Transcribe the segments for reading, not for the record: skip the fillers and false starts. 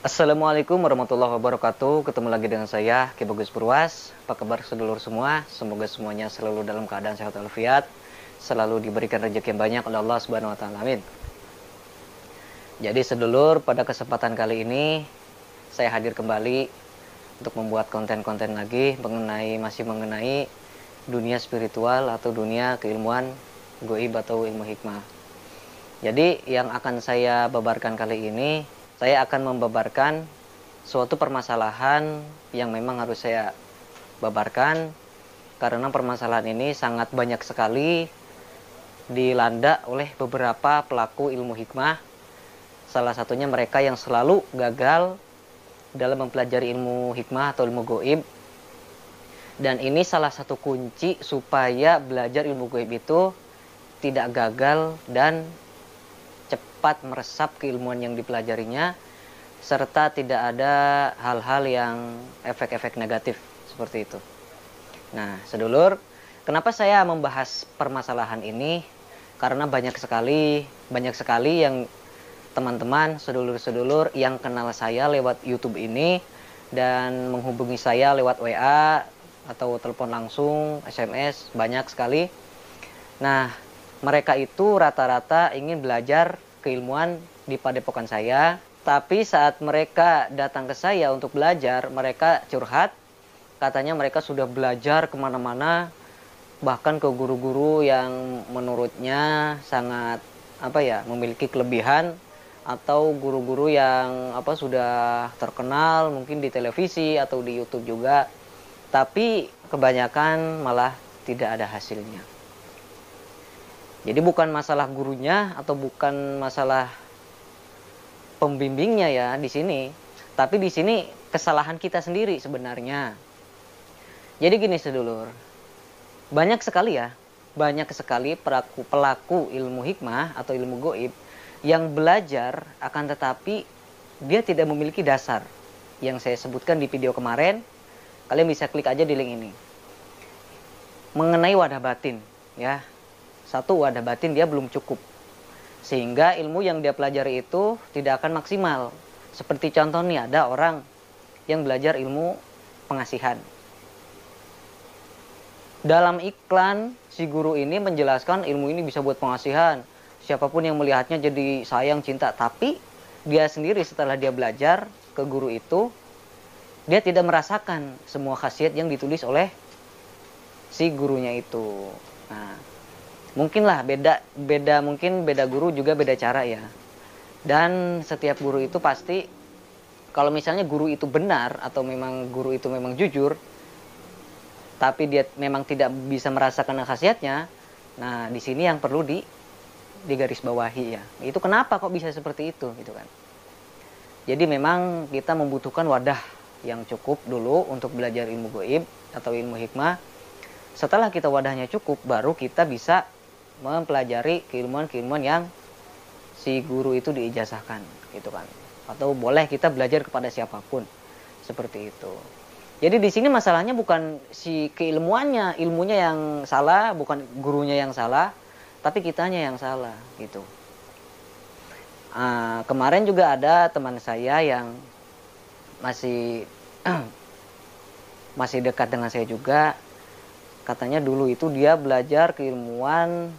Assalamualaikum warahmatullahi wabarakatuh. Ketemu lagi dengan saya, Ki Bagus Purwas. Apa kabar sedulur semua? Semoga semuanya selalu dalam keadaan sehat walafiat, selalu diberikan rezeki yang banyak oleh Allah Subhanahu wa taala. Amin. Jadi sedulur, pada kesempatan kali ini saya hadir kembali untuk membuat konten-konten lagi masih mengenai dunia spiritual atau dunia keilmuan goib atau ilmu hikmah. Jadi yang akan saya babarkan kali ini, saya akan membabarkan suatu permasalahan yang memang harus saya babarkan karena permasalahan ini sangat banyak sekali dilanda oleh beberapa pelaku ilmu hikmah. Salah satunya mereka yang selalu gagal dalam mempelajari ilmu hikmah atau ilmu goib. Dan ini salah satu kunci supaya belajar ilmu goib itu tidak gagal dan cepat meresap keilmuan yang dipelajarinya, serta tidak ada hal-hal yang efek-efek negatif seperti itu. Nah, sedulur, kenapa saya membahas permasalahan ini? Karena banyak sekali yang teman-teman, sedulur-sedulur yang kenal saya lewat YouTube ini dan menghubungi saya lewat WA atau telepon langsung, SMS, banyak sekali. Nah, mereka itu rata-rata ingin belajar keilmuan di padepokan saya, tapi saat mereka datang ke saya untuk belajar, mereka curhat, katanya mereka sudah belajar kemana-mana, bahkan ke guru-guru yang menurutnya sangat memiliki kelebihan, atau guru-guru yang sudah terkenal mungkin di televisi atau di YouTube juga, tapi kebanyakan malah tidak ada hasilnya. Jadi bukan masalah gurunya atau bukan masalah pembimbingnya ya di sini, tapi di sini kesalahan kita sendiri sebenarnya. Jadi gini sedulur, banyak sekali pelaku ilmu hikmah atau ilmu goib yang belajar akan tetapi dia tidak memiliki dasar yang saya sebutkan di video kemarin. Kalian bisa klik aja di link ini mengenai wadah batin ya. Satu, wadah batin dia belum cukup, sehingga ilmu yang dia pelajari itu tidak akan maksimal. Seperti contoh nih, ada orang yang belajar ilmu pengasihan. Dalam iklan, si guru ini menjelaskan ilmu ini bisa buat pengasihan, siapapun yang melihatnya jadi sayang, cinta. Tapi dia sendiri setelah dia belajar ke guru itu, dia tidak merasakan semua khasiat yang ditulis oleh si gurunya itu. Nah, mungkinlah beda guru juga beda cara ya. Dan setiap guru itu pasti, kalau misalnya guru itu benar atau memang guru itu memang jujur, tapi dia memang tidak bisa merasakan khasiatnya, nah di sini yang perlu digarisbawahi ya. Itu kenapa kok bisa seperti itu gitu kan. Jadi memang kita membutuhkan wadah yang cukup dulu untuk belajar ilmu goib atau ilmu hikmah. Setelah kita wadahnya cukup, baru kita bisa mempelajari keilmuan-keilmuan yang si guru itu diijazahkan gitu kan. Atau boleh kita belajar kepada siapapun seperti itu. Jadi di sini masalahnya bukan si ilmunya yang salah, bukan gurunya yang salah, tapi kitanya yang salah gitu. Kemarin juga ada teman saya yang masih dekat dengan saya juga. Katanya dulu itu dia belajar keilmuan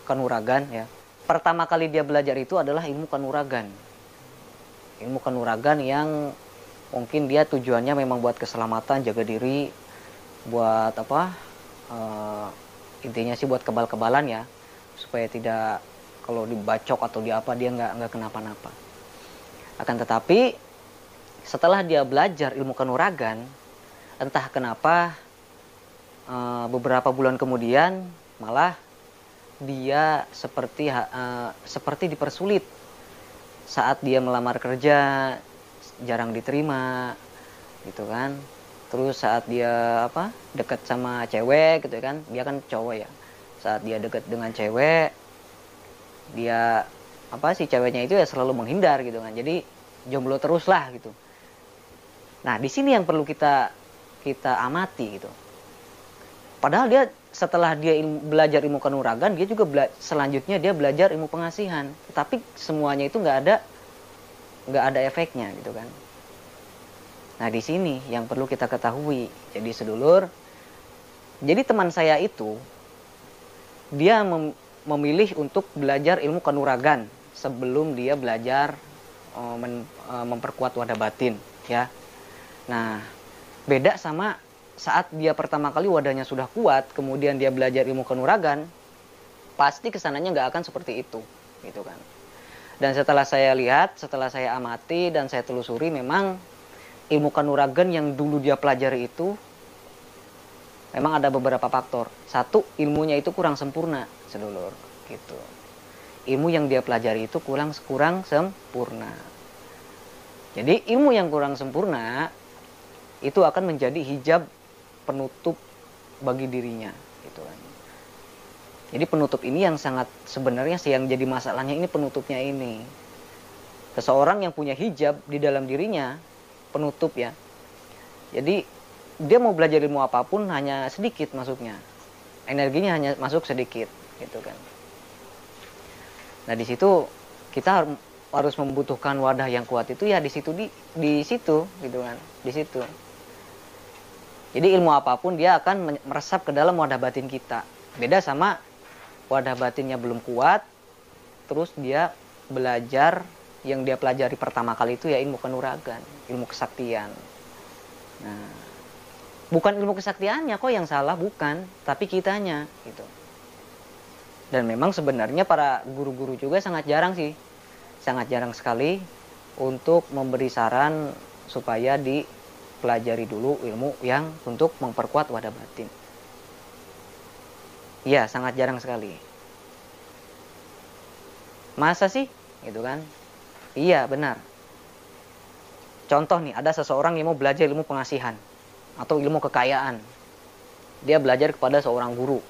kanuragan ya. Pertama kali dia belajar itu adalah ilmu kanuragan. Ilmu kanuragan yang mungkin dia tujuannya memang buat keselamatan, jaga diri, buat intinya sih buat kebal-kebalan ya, supaya tidak kalau dibacok atau dia nggak kenapa-napa. Akan tetapi setelah dia belajar ilmu kanuragan, entah kenapa beberapa bulan kemudian malah dia seperti dipersulit. Saat dia melamar kerja jarang diterima gitu kan. Terus saat dia dekat sama cewek gitu kan, dia kan cowok ya. Saat dia dekat dengan cewek, dia si ceweknya itu ya selalu menghindar gitu kan. Jadi jomblo terus lah gitu. Nah, di sini yang perlu kita amati gitu. Padahal dia setelah dia belajar ilmu kanuragan, dia juga selanjutnya dia belajar ilmu pengasihan. Tapi semuanya itu nggak ada nggak ada efeknya gitu kan. Nah di sini yang perlu kita ketahui. Jadi sedulur, jadi teman saya itu dia memilih untuk belajar ilmu kanuragan sebelum dia belajar memperkuat wadah batin ya. Nah beda sama saat dia pertama kali wadahnya sudah kuat, kemudian dia belajar ilmu kanuragan, pasti kesananya nggak akan seperti itu gitu kan. Dan setelah saya lihat, setelah saya amati dan saya telusuri, memang ilmu kanuragan yang dulu dia pelajari itu memang ada beberapa faktor. Satu, ilmunya itu kurang sempurna, sedulur, gitu. Ilmu yang dia pelajari itu kurang sempurna. Jadi ilmu yang kurang sempurna itu akan menjadi hijab penutup bagi dirinya, gitu kan. Jadi penutup ini yang sangat sebenarnya yang jadi masalahnya ini penutupnya ini. Seseorang yang punya hijab di dalam dirinya, penutup ya. Jadi dia mau belajar ilmu apapun hanya sedikit masuknya. Energinya hanya masuk sedikit, gitu kan. Nah, di situ kita harus membutuhkan wadah yang kuat itu ya di situ gitu kan. Di situ. Jadi ilmu apapun dia akan meresap ke dalam wadah batin kita. Beda sama wadah batinnya belum kuat, terus dia belajar yang dia pelajari pertama kali itu ya ilmu kanuragan, ilmu kesaktian. Nah, bukan ilmu kesaktiannya kok yang salah, bukan, tapi kitanya gitu. Dan memang sebenarnya para guru-guru juga sangat jarang sekali untuk memberi saran supaya dipelajari dulu ilmu yang untuk memperkuat wadah batin. Iya, sangat jarang sekali. Masa sih? Gitu kan? Iya, benar. Contoh nih, ada seseorang yang mau belajar ilmu pengasihan atau ilmu kekayaan. Dia belajar kepada seorang guru,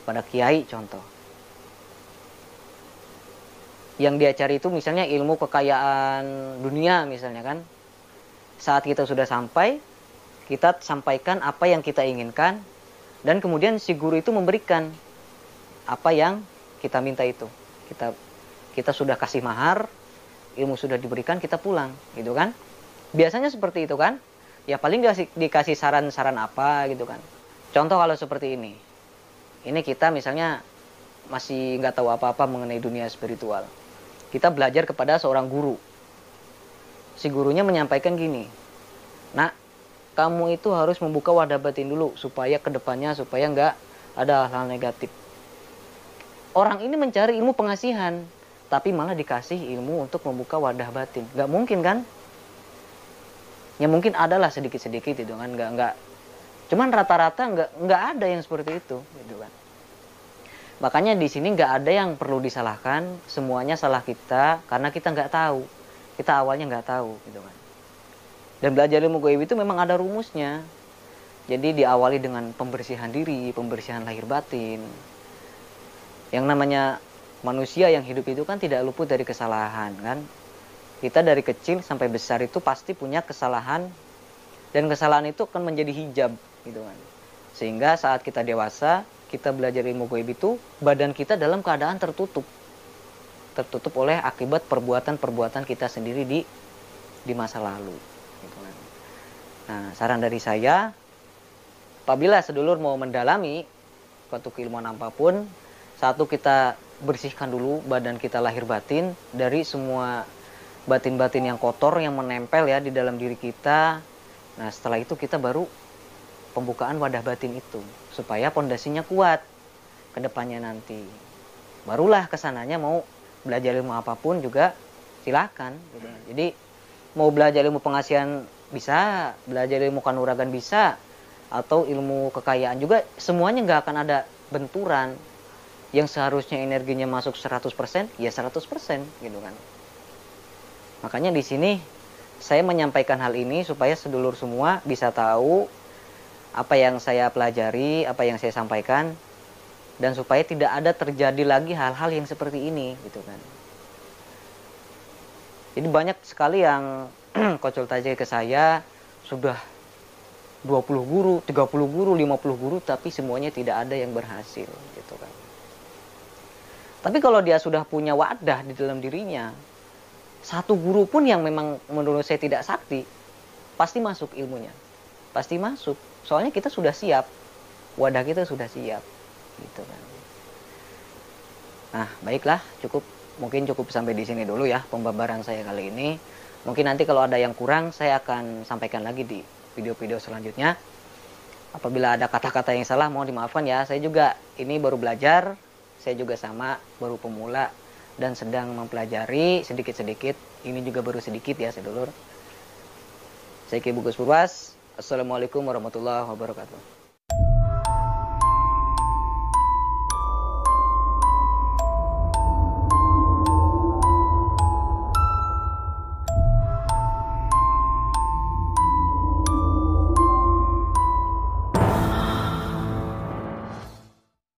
kepada kiai contoh. Yang dia cari itu misalnya ilmu kekayaan dunia misalnya kan. Saat kita sudah sampai, kita sampaikan apa yang kita inginkan, dan kemudian si guru itu memberikan apa yang kita minta itu. Kita sudah kasih mahar, ilmu sudah diberikan, kita pulang, gitu kan? Biasanya seperti itu kan? Ya paling dikasih saran-saran apa gitu kan. Contoh kalau seperti ini. Ini kita misalnya masih nggak tahu apa-apa mengenai dunia spiritual. Kita belajar kepada seorang guru. Si gurunya menyampaikan gini. Nah, kamu itu harus membuka wadah batin dulu supaya kedepannya nggak ada hal-hal negatif. Orang ini mencari ilmu pengasihan, tapi malah dikasih ilmu untuk membuka wadah batin. Nggak mungkin kan? Ya mungkin adalah sedikit-sedikit itu kan, nggak. Cuman rata-rata nggak ada yang seperti itu, gitu kan. Makanya di sini nggak ada yang perlu disalahkan, semuanya salah kita karena kita nggak tahu. Kita awalnya nggak tahu, gitu kan. Dan belajar ilmu gaib itu memang ada rumusnya. Jadi diawali dengan pembersihan diri, pembersihan lahir batin. Yang namanya manusia yang hidup itu kan tidak luput dari kesalahan kan. Kita dari kecil sampai besar itu pasti punya kesalahan, dan kesalahan itu akan menjadi hijab, gitu kan. Sehingga saat kita dewasa, kita belajar ilmu gaib itu, badan kita dalam keadaan tertutup oleh akibat perbuatan-perbuatan kita sendiri di masa lalu. Nah, saran dari saya, apabila sedulur mau mendalami suatu keilmuan apapun, satu, kita bersihkan dulu badan kita lahir batin dari semua batin-batin yang kotor yang menempel ya di dalam diri kita. Nah, setelah itu kita baru pembukaan wadah batin itu supaya pondasinya kuat ke depannya nanti. Barulah kesananya mau belajar ilmu apapun juga silakan gitu. Jadi mau belajar ilmu pengasihan bisa, belajar ilmu kanuragan bisa, atau ilmu kekayaan juga, semuanya nggak akan ada benturan. Yang seharusnya energinya masuk 100%, ya 100% gitu kan. Makanya di sini saya menyampaikan hal ini supaya sedulur semua bisa tahu apa yang saya pelajari, apa yang saya sampaikan, dan supaya tidak ada terjadi lagi hal-hal yang seperti ini gitu kan. Jadi banyak sekali yang konsultasi ke saya sudah 20 guru, 30 guru, 50 guru, tapi semuanya tidak ada yang berhasil gitu kan. Tapi kalau dia sudah punya wadah di dalam dirinya, Satu guru pun yang memang menurut saya tidak sakti, pasti masuk ilmunya. Pasti masuk. Soalnya kita sudah siap. Wadah kita sudah siap. Gitu kan. Nah, baiklah, mungkin cukup sampai di sini dulu ya pembabaran saya kali ini. Mungkin nanti kalau ada yang kurang saya akan sampaikan lagi di video-video selanjutnya. Apabila ada kata-kata yang salah mohon dimaafkan ya. Saya juga ini baru belajar. Saya juga sama baru pemula dan sedang mempelajari sedikit-sedikit. Ini juga baru sedikit ya sedulur. Saya Ki Bagus Purwas. Assalamualaikum warahmatullahi wabarakatuh.